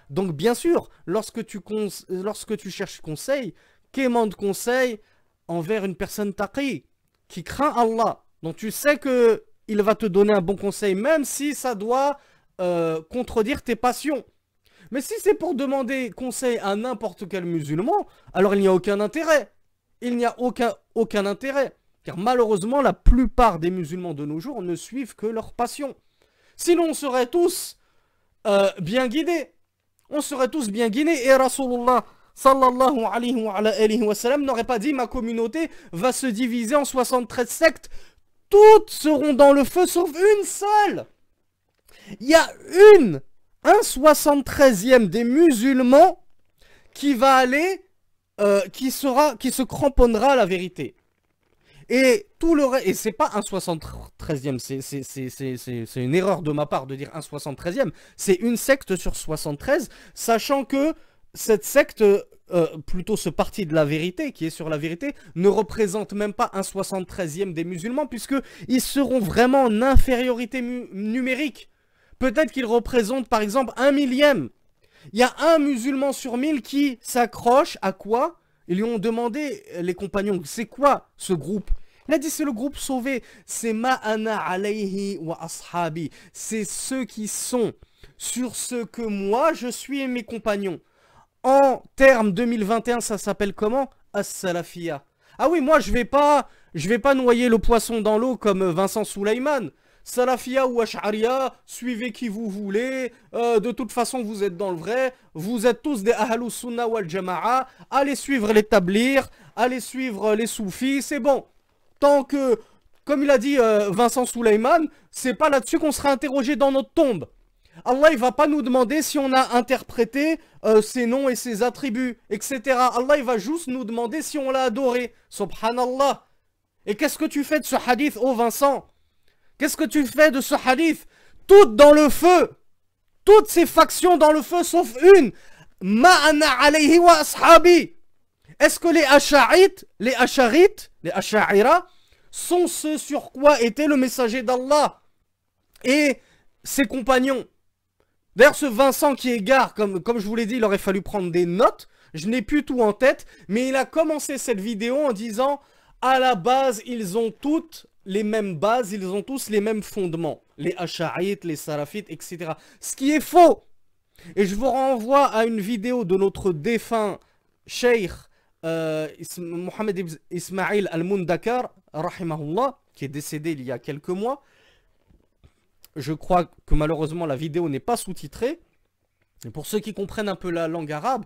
Donc bien sûr, lorsque tu cherches conseil, quémande conseil envers une personne taqi, qui craint Allah. Donc tu sais que il va te donner un bon conseil, même si ça doit contredire tes passions. Mais si c'est pour demander conseil à n'importe quel musulman, alors il n'y a aucun intérêt. Il n'y a aucun intérêt. Car malheureusement, la plupart des musulmans de nos jours ne suivent que leur passion. Sinon, on serait tous bien guidés. On serait tous bien guidés. Et Rasulullah sallallahu alayhi wa sallam n'aurait pas dit: ma communauté va se diviser en 73 sectes. Toutes seront dans le feu sauf une seule. Il y a un 73e des musulmans qui va aller, qui se cramponnera à la vérité. Et tout le reste, et c'est pas un 73e, c'est une erreur de ma part de dire un 73e, c'est une secte sur 73, sachant que cette secte, plutôt ce parti de la vérité, qui est sur la vérité, ne représente même pas un 73e des musulmans, puisqu'ils seront vraiment en infériorité numérique. Peut-être qu'ils représentent par exemple 1/1000e. Il y a un musulman sur 1000 qui s'accroche à quoi? Ils lui ont demandé, les compagnons, c'est quoi ce groupe? Il a dit: c'est le groupe sauvé. C'est ma'ana alayhi wa ashabi. C'est ceux qui sont sur ce que moi je suis et mes compagnons. En termes 2021, ça s'appelle comment? As-Salafiyya. Ah oui, moi je vais pas noyer le poisson dans l'eau comme Vincent Souleyman. Salafia ou Ash'ariya, suivez qui vous voulez, de toute façon vous êtes dans le vrai, vous êtes tous des Ahlus Sunnah wal Jama'a, allez suivre les tablirs, allez suivre les soufis, c'est bon. Tant que, comme il a dit Vincent Souleyman, c'est pas là-dessus qu'on sera interrogé dans notre tombe. Allah il va pas nous demander si on a interprété ses noms et ses attributs, etc. Allah il va juste nous demander si on l'a adoré. Subhanallah. Et qu'est-ce que tu fais de ce hadith, oh Vincent? Qu'est-ce que tu fais de ce hadith? Toutes dans le feu. Toutes ces factions dans le feu sauf une. Ma'ana alayhi wa ashabi. Est-ce que les Ash'arites, les Ash'a'ira, sont ce sur quoi était le messager d'Allah et ses compagnons? D'ailleurs, ce Vincent qui égare, comme je vous l'ai dit, il aurait fallu prendre des notes. Je n'ai plus tout en tête, mais il a commencé cette vidéo en disant: à la base, ils ont toutes les mêmes bases, ils ont tous les mêmes fondements. Les Ash'arites, les Salafites, etc. Ce qui est faux. Et je vous renvoie à une vidéo de notre défunt Cheikh Mohamed Ismail Al-Mundakar, rahimahullah, qui est décédé il y a quelques mois. Je crois que malheureusement la vidéo n'est pas sous-titrée. Et pour ceux qui comprennent un peu la langue arabe,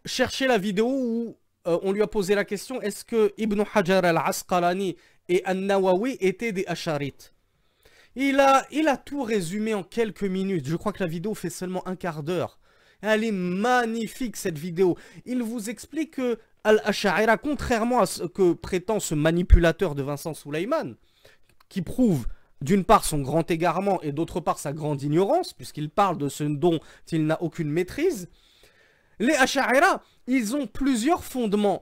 cherchez la vidéo où on lui a posé la question: est-ce que Ibn Hajar al-Asqalani et An-Nawawi étaient des Ash'arites? Il a tout résumé en quelques minutes. Je crois que la vidéo fait seulement un quart d'heure. Elle est magnifique cette vidéo. Il vous explique que Al-Ash'ira, contrairement à ce que prétend ce manipulateur de Vincent Souleyman, qui prouve d'une part son grand égarement et d'autre part sa grande ignorance, puisqu'il parle de ce dont il n'a aucune maîtrise, les Ash'ira, ils ont plusieurs fondements.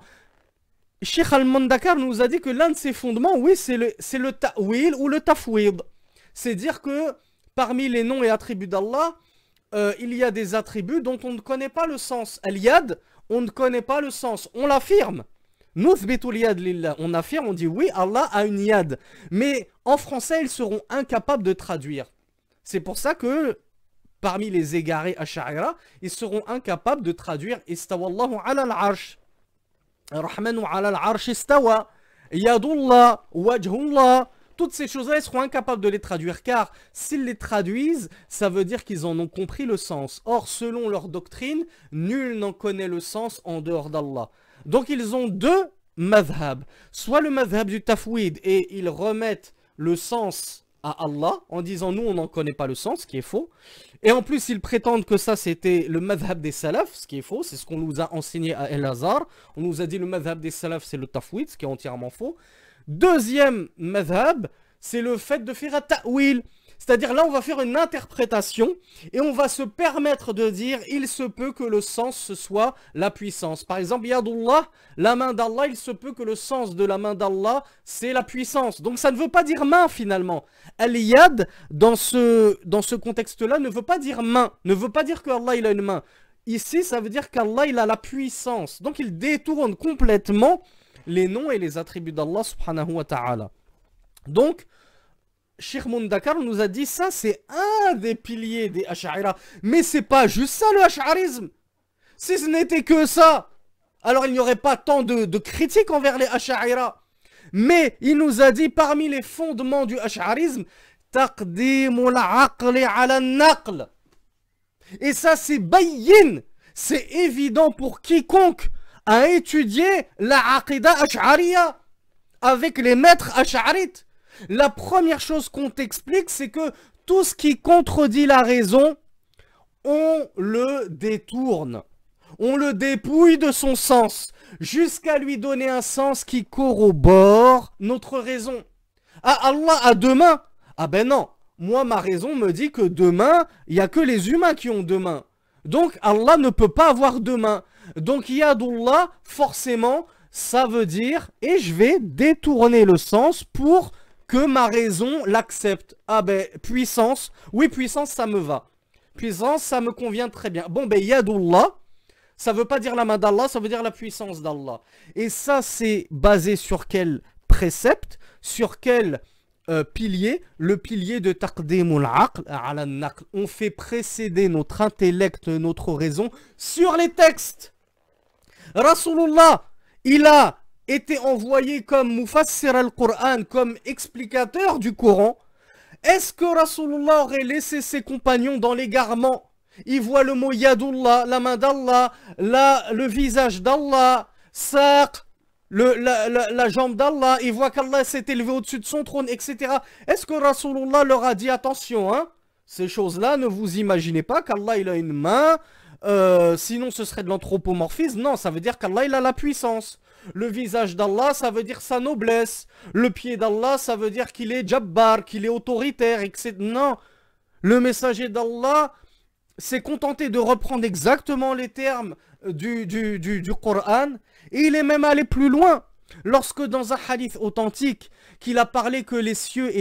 Cheikh Al-Mundakar nous a dit que l'un de ces fondements, oui, c'est le ta'wil ou le tafwid. C'est dire que parmi les noms et attributs d'Allah, il y a des attributs dont on ne connaît pas le sens. Al-Yad, on ne connaît pas le sens. On l'affirme. Nuthbitul yad lillah. On affirme, on dit oui, Allah a une yad. Mais en français, ils seront incapables de traduire. C'est pour ça que parmi les égarés Ash'ira, ils seront incapables de traduire Istawallahu ala al-arsh. Rahmanu ala al-arsh istawa. Yadullah, wajhullah. Toutes ces choses-là, ils seront incapables de les traduire, car s'ils les traduisent, ça veut dire qu'ils en ont compris le sens. Or, selon leur doctrine, nul n'en connaît le sens en dehors d'Allah. Donc, ils ont deux madhab. Soit le madhab du tafwid, et ils remettent le sens à Allah, en disant, nous, on n'en connaît pas le sens, ce qui est faux. Et en plus, ils prétendent que ça, c'était le madhab des salafs, ce qui est faux. C'est ce qu'on nous a enseigné à El-Azhar. On nous a dit le madhab des salafs, c'est le tafwid, ce qui est entièrement faux. Deuxième madhab, c'est le fait de faire un ta'wil. C'est-à-dire là, on va faire une interprétation et on va se permettre de dire il se peut que le sens ce soit la puissance. Par exemple, Yadullah, la main d'Allah, il se peut que le sens de la main d'Allah, c'est la puissance. Donc ça ne veut pas dire main finalement. Al-Yad, dans ce contexte-là, ne veut pas dire main, ne veut pas dire qu'Allah il a une main. Ici, ça veut dire qu'Allah il a la puissance. Donc il détourne complètement les noms et les attributs d'Allah subhanahu wa ta'ala. Donc, Cheikh Mundakar nous a dit ça, c'est un des piliers des Ash'ara. Mais c'est pas juste ça le Ash'arisme. Si ce n'était que ça, alors il n'y aurait pas tant de critiques envers les Ash'ara. Mais il nous a dit parmi les fondements du Ash'arisme, taqdimul aqli ala naql. Et ça c'est bayyin, c'est évident pour quiconque a étudié la aqida Ash'ariya avec les maîtres Ash'arites. La première chose qu'on t'explique, c'est que tout ce qui contredit la raison, on le détourne. On le dépouille de son sens, jusqu'à lui donner un sens qui corrobore notre raison. Ah, Allah a deux mains. Ah ben non, moi ma raison me dit que deux mains, il n'y a que les humains qui ont deux mains. Donc Allah ne peut pas avoir deux mains. Donc Yadullah, forcément, ça veut dire, et je vais détourner le sens pour que ma raison l'accepte. Ah ben, puissance, oui, puissance, ça me va. Puissance, ça me convient très bien. Bon, ben, Yadullah, ça veut pas dire la main d'Allah, ça veut dire la puissance d'Allah. Et ça, c'est basé sur quel précepte, sur quel pilier? Le pilier de taqdimul aql ala naql. On fait précéder notre intellect, notre raison sur les textes. Rasulullah, il a été envoyé comme mufassir al-Qur'an, comme explicateur du Coran. Est-ce que Rasulullah aurait laissé ses compagnons dans l'égarement? Il voit le mot Yadullah, la main d'Allah, le visage d'Allah, Saq, la jambe d'Allah, il voit qu'Allah s'est élevé au-dessus de son trône, etc. Est-ce que Rasulullah leur a dit attention, hein? Ces choses-là, ne vous imaginez pas qu'Allah il a une main, sinon ce serait de l'anthropomorphisme. Non, ça veut dire qu'Allah il a la puissance. Le visage d'Allah, ça veut dire sa noblesse. Le pied d'Allah, ça veut dire qu'il est jabbar, qu'il est autoritaire, etc. Non, le messager d'Allah s'est contenté de reprendre exactement les termes du Coran. Et il est même allé plus loin. Lorsque dans un hadith authentique, qu'il a parlé que les cieux,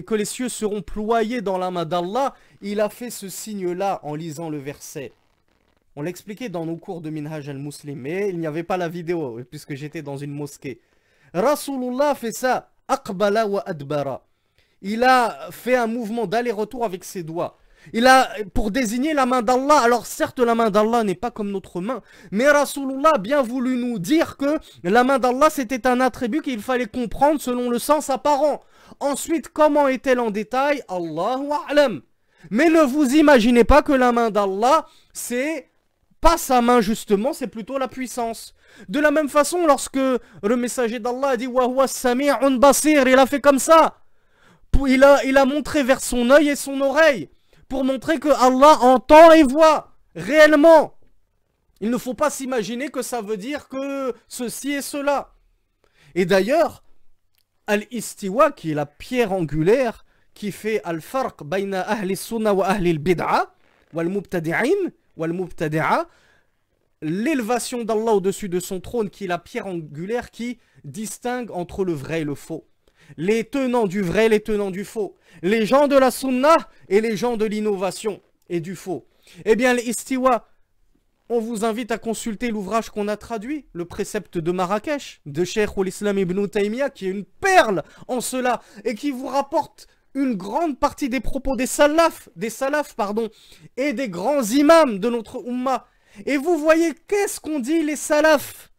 que les cieux seront ployés dans la main d'Allah, il a fait ce signe-là en lisant le verset. On l'expliquait dans nos cours de Minhaj al-Muslim, mais il n'y avait pas la vidéo, puisque j'étais dans une mosquée. Rasulullah fait ça, aqbala wa adbara. Il a fait un mouvement d'aller-retour avec ses doigts. Pour désigner la main d'Allah. Alors certes, la main d'Allah n'est pas comme notre main, mais Rasulullah a bien voulu nous dire que la main d'Allah, c'était un attribut qu'il fallait comprendre selon le sens apparent. Ensuite, comment est-elle en détail? Allahu a'lam. Mais ne vous imaginez pas que la main d'Allah, c'est pas sa main justement, c'est plutôt la puissance. De la même façon, lorsque le messager d'Allah a dit wa huwa sami'un basir, il a fait comme ça. Il a montré vers son œil et son oreille pour montrer que Allah entend et voit réellement. Il ne faut pas s'imaginer que ça veut dire que ceci et cela. Et d'ailleurs, al-istiwa, qui est la pierre angulaire qui fait al-farq bayna ahli sunnah wa ahli al-bid'a wal mubtadi'in wal mubtadi'a, l'élévation d'Allah au-dessus de son trône, qui est la pierre angulaire qui distingue entre le vrai et le faux. Les tenants du vrai, les tenants du faux. Les gens de la sunnah et les gens de l'innovation et du faux. Eh bien, l'istiwa, on vous invite à consulter l'ouvrage qu'on a traduit, le précepte de Marrakech, de Cheikh al-Islam ibn Taymiyyah, qui est une perle en cela, et qui vous rapporte une grande partie des propos des salafs, et des grands imams de notre Ummah. Et vous voyez, qu'est-ce qu'on dit les salafs?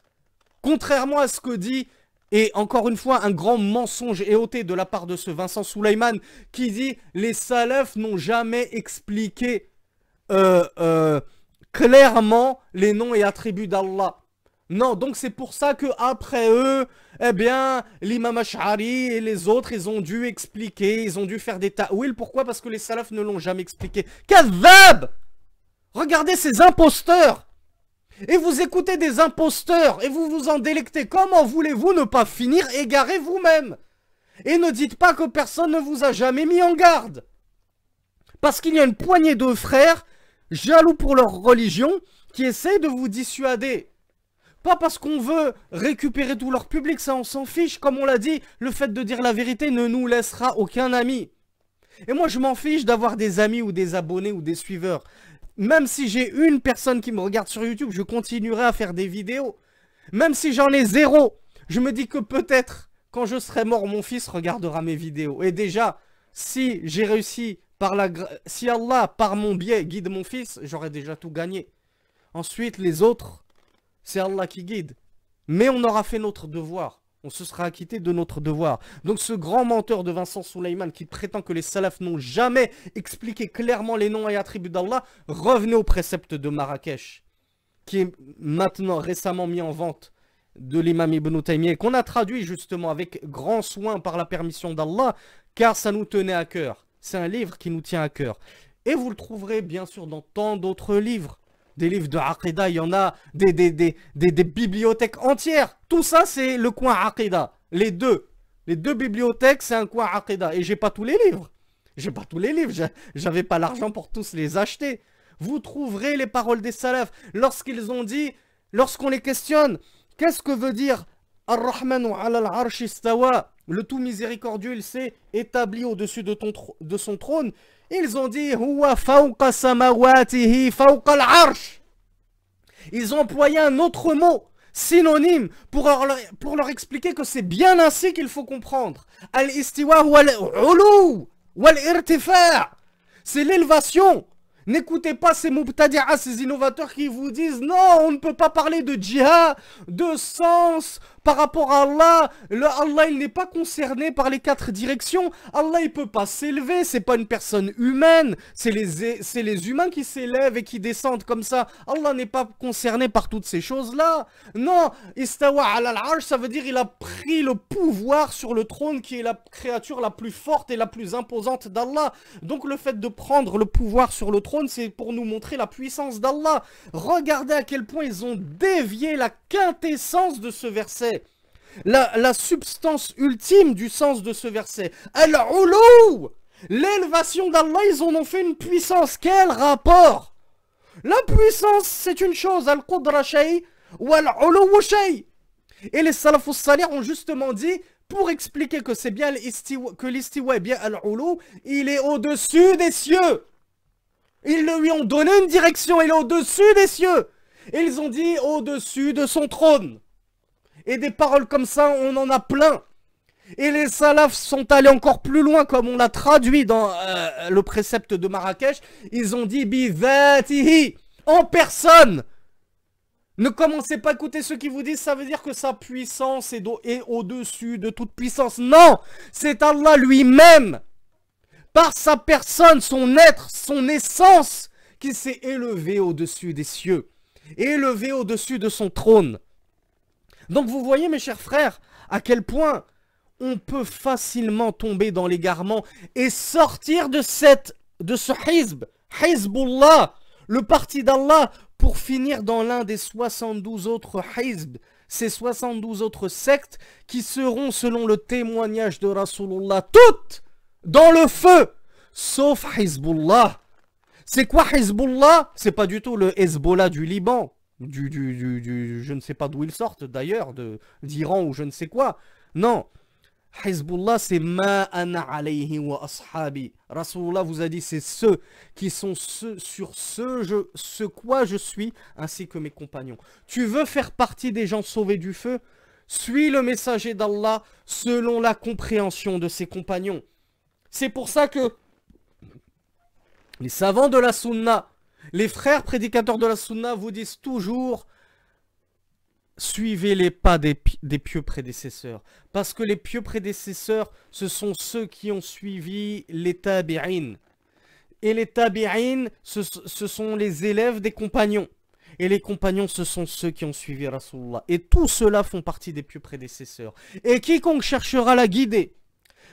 Contrairement à ce que dit, et encore une fois, un grand mensonge éhonté de la part de ce Vincent Souleyman, qui dit les salafs n'ont jamais expliqué clairement les noms et attributs d'Allah. Non, donc c'est pour ça que après eux, eh bien, l'imam Ash'ari et les autres, ils ont dû expliquer, ils ont dû faire des ta'wil. Pourquoi? Parce que les salafs ne l'ont jamais expliqué. Kadhab! Regardez ces imposteurs! Et vous écoutez des imposteurs et vous vous en délectez. Comment voulez-vous ne pas finir égaré vous-même? Et ne dites pas que personne ne vous a jamais mis en garde. Parce qu'il y a une poignée de frères, jaloux pour leur religion, qui essayent de vous dissuader. Pas parce qu'on veut récupérer tout leur public, ça on s'en fiche. Comme on l'a dit, le fait de dire la vérité ne nous laissera aucun ami. Et moi je m'en fiche d'avoir des amis ou des abonnés ou des suiveurs. Même si j'ai une personne qui me regarde sur YouTube, je continuerai à faire des vidéos. Même si j'en ai 0, je me dis que peut-être, quand je serai mort, mon fils regardera mes vidéos. Et déjà, si j'ai réussi, si Allah, par mon biais, guide mon fils, j'aurai déjà tout gagné. Ensuite, les autres, c'est Allah qui guide. Mais on aura fait notre devoir. On se sera acquitté de notre devoir. Donc ce grand menteur de Vincent Souleyman qui prétend que les salafs n'ont jamais expliqué clairement les noms et attributs d'Allah, revenez au précepte de Marrakech, qui est maintenant récemment mis en vente de l'imam Ibn Taymiyyah, qu'on a traduit justement avec grand soin par la permission d'Allah, car ça nous tenait à cœur. C'est un livre qui nous tient à cœur. Et vous le trouverez bien sûr dans tant d'autres livres. Des livres de Aqida, il y en a des bibliothèques entières. Tout ça, c'est le coin Aqida. Les deux bibliothèques, c'est un coin Aqida. Et j'ai pas tous les livres. J'avais pas l'argent pour tous les acheter. Vous trouverez les paroles des salafs lorsqu'ils ont dit, lorsqu'on les questionne, qu'est-ce que veut dire Ar-Rahmanu ala al-arsh istawa, le tout miséricordieux, il s'est établi au-dessus de son trône. Ils ont dit Huwa fawqa samawatihi fawqa al-arsh. Ils ont employé un autre mot synonyme pour leur expliquer que c'est bien ainsi qu'il faut comprendre. Al-istiwa wal-ulu wal-irtifa'. C'est l'élévation. N'écoutez pas ces mubtadi'a, ces innovateurs qui vous disent non, on ne peut pas parler de djihad, de sens par rapport à Allah. Allah, il n'est pas concerné par les 4 directions. Allah, il peut pas s'élever, c'est pas une personne humaine. C'est les humains qui s'élèvent et qui descendent comme ça. Allah n'est pas concerné par toutes ces choses-là. Non, istawa ala al-arsh, ça veut dire il a pris le pouvoir sur le trône qui est la créature la plus forte et la plus imposante d'Allah. Donc le fait de prendre le pouvoir sur le trône, c'est pour nous montrer la puissance d'Allah. Regardez à quel point ils ont dévié la quintessence de ce verset. La substance ultime du sens de ce verset. Al-Ulu, l'élévation d'Allah, ils en ont fait une puissance. Quel rapport? La puissance, c'est une chose. Al-Qudra shay, ou Al-Ulu shay. Et les salafus salih ont justement dit, pour expliquer que c'est bien l'istiwa est bien Al-Ulu, il est au-dessus des cieux. Ils lui ont donné une direction, il est au-dessus des cieux. Et ils ont dit au-dessus de son trône. Et des paroles comme ça, on en a plein. Et les salafs sont allés encore plus loin, comme on l'a traduit dans le précepte de Marrakech. Ils ont dit bidhatihi, en personne. Ne commencez pas à écouter ceux qui vous disent ça veut dire que sa puissance est au-dessus de toute puissance. Non, c'est Allah lui-même. Par sa personne, son être, son essence, qui s'est élevé au-dessus des cieux, élevé au-dessus de son trône. Donc vous voyez mes chers frères, à quel point on peut facilement tomber dans l'égarement et sortir de ce hizb, Hizbullah, le parti d'Allah, pour finir dans l'un des 72 autres hizb, ces 72 autres sectes qui seront, selon le témoignage de Rasulullah, toutes dans le feu, sauf Hizbullah. C'est quoi Hizbullah? C'est pas du tout le Hezbollah du Liban, je ne sais pas d'où ils sortent d'ailleurs, d'Iran ou je ne sais quoi. Non, Hizbullah c'est ma ana alayhi wa ashabi. Rasulullah vous a dit c'est ceux qui sont sur ce quoi je suis ainsi que mes compagnons. Tu veux faire partie des gens sauvés du feu? Suis le messager d'Allah selon la compréhension de ses compagnons. C'est pour ça que les savants de la Sunna, les frères prédicateurs de la Sunna vous disent toujours suivez les pas des pieux prédécesseurs. Parce que les pieux prédécesseurs, ce sont ceux qui ont suivi les tabi'in. Et les tabi'in, ce sont les élèves des compagnons. Et les compagnons, ce sont ceux qui ont suivi Rasulullah. Et tous ceux-là font partie des pieux prédécesseurs. Et quiconque cherchera la guider,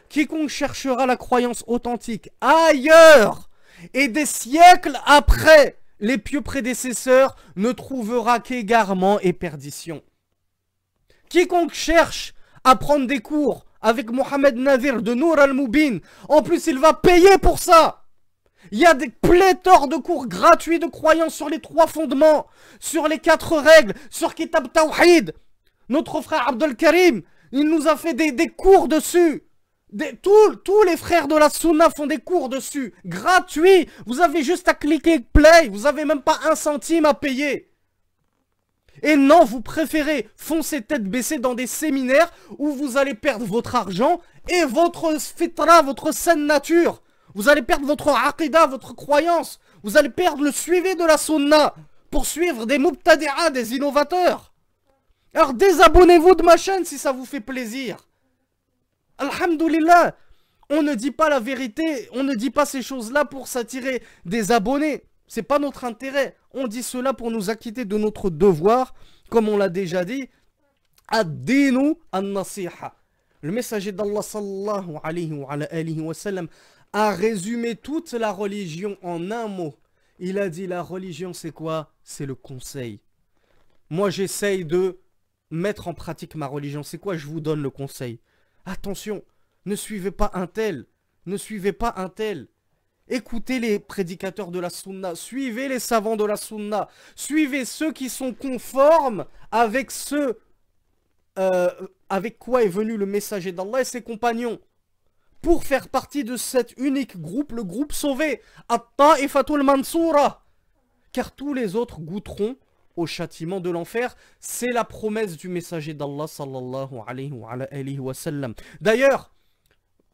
quiconque cherchera la croyance authentique ailleurs et des siècles après les pieux prédécesseurs ne trouvera qu'égarement et perdition. Quiconque cherche à prendre des cours avec Mohamed Nadir de Nour al-Moubin, en plus il va payer pour ça. Il y a des pléthores de cours gratuits de croyance sur les 3 fondements, sur les 4 règles, sur Kitab Tawhid. Notre frère Abdel Karim, il nous a fait des cours dessus. Tous les frères de la Sunna font des cours dessus, gratuits. Vous avez juste à cliquer play, vous n'avez même pas 1 centime à payer. Et non, vous préférez foncer tête baissée dans des séminaires où vous allez perdre votre argent et votre fitra, votre saine nature. Vous allez perdre votre aqidah, votre croyance. Vous allez perdre le suivi de la sunna pour suivre des mubtadi'a, des innovateurs. Alors désabonnez-vous de ma chaîne si ça vous fait plaisir. Alhamdulillah, on ne dit pas la vérité, on ne dit pas ces choses-là pour s'attirer des abonnés. C'est pas notre intérêt. On dit cela pour nous acquitter de notre devoir, comme on l'a déjà dit. Ad-dinu an-nasiha. Le messager d'Allah sallallahu alayhi wa sallam a résumé toute la religion en un mot. Il a dit la religion c'est quoi? C'est le conseil. Moi j'essaye de mettre en pratique ma religion. C'est quoi? Je vous donne le conseil. Attention, ne suivez pas un tel. Ne suivez pas un tel. Écoutez les prédicateurs de la sunna, suivez les savants de la sunna, suivez ceux qui sont conformes avec avec quoi est venu le messager d'Allah et ses compagnons, pour faire partie de cet unique groupe, le groupe sauvé, At-Ta'ifatul Mansoura, car tous les autres goûteront au châtiment de l'enfer. C'est la promesse du messager d'Allah sallallahu alayhi wa sallam. D'ailleurs,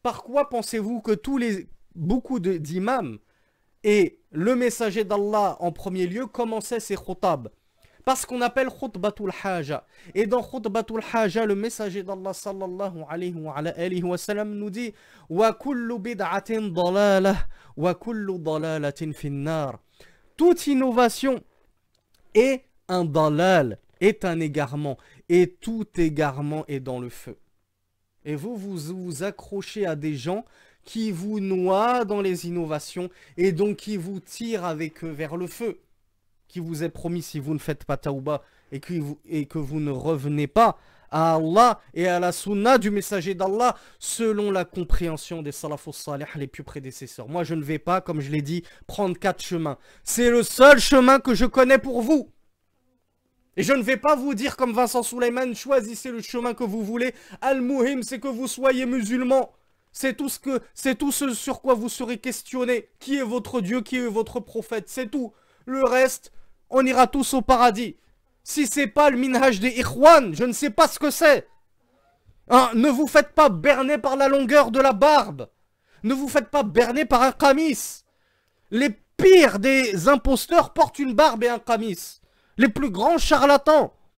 par quoi pensez-vous que beaucoup d'imams et le messager d'Allah en premier lieu commençaient ses khutab? Parce qu'on appelle khutbatul haja. Et dans khutbatul haja, le messager d'Allah sallallahu alayhi wa sallam nous dit wa kullu bid'atin dalalah wa kullu dalalatin finnar. Toute innovation est un dalal, est un égarement, et tout égarement est dans le feu. Et vous accrochez à des gens qui vous noient dans les innovations et donc qui vous tirent avec eux vers le feu, qui vous est promis si vous ne faites pas taouba et que vous ne revenez pas à Allah et à la sunna du messager d'Allah selon la compréhension des salafus salih, les plus prédécesseurs. Moi je ne vais pas, comme je l'ai dit, prendre 4 chemins. C'est le seul chemin que je connais pour vous. Et je ne vais pas vous dire comme Vincent Souleyman, choisissez le chemin que vous voulez. Al-Muhim, c'est que vous soyez musulmans. C'est tout ce sur quoi vous serez questionné. Qui est votre Dieu, qui est votre prophète, c'est tout. Le reste, on ira tous au paradis. Si c'est pas le minhaj des Ikhwan, je ne sais pas ce que c'est. Hein, ne vous faites pas berner par la longueur de la barbe. Ne vous faites pas berner par un qamis. Les pires des imposteurs portent une barbe et un qamis. Les plus grands charlatans.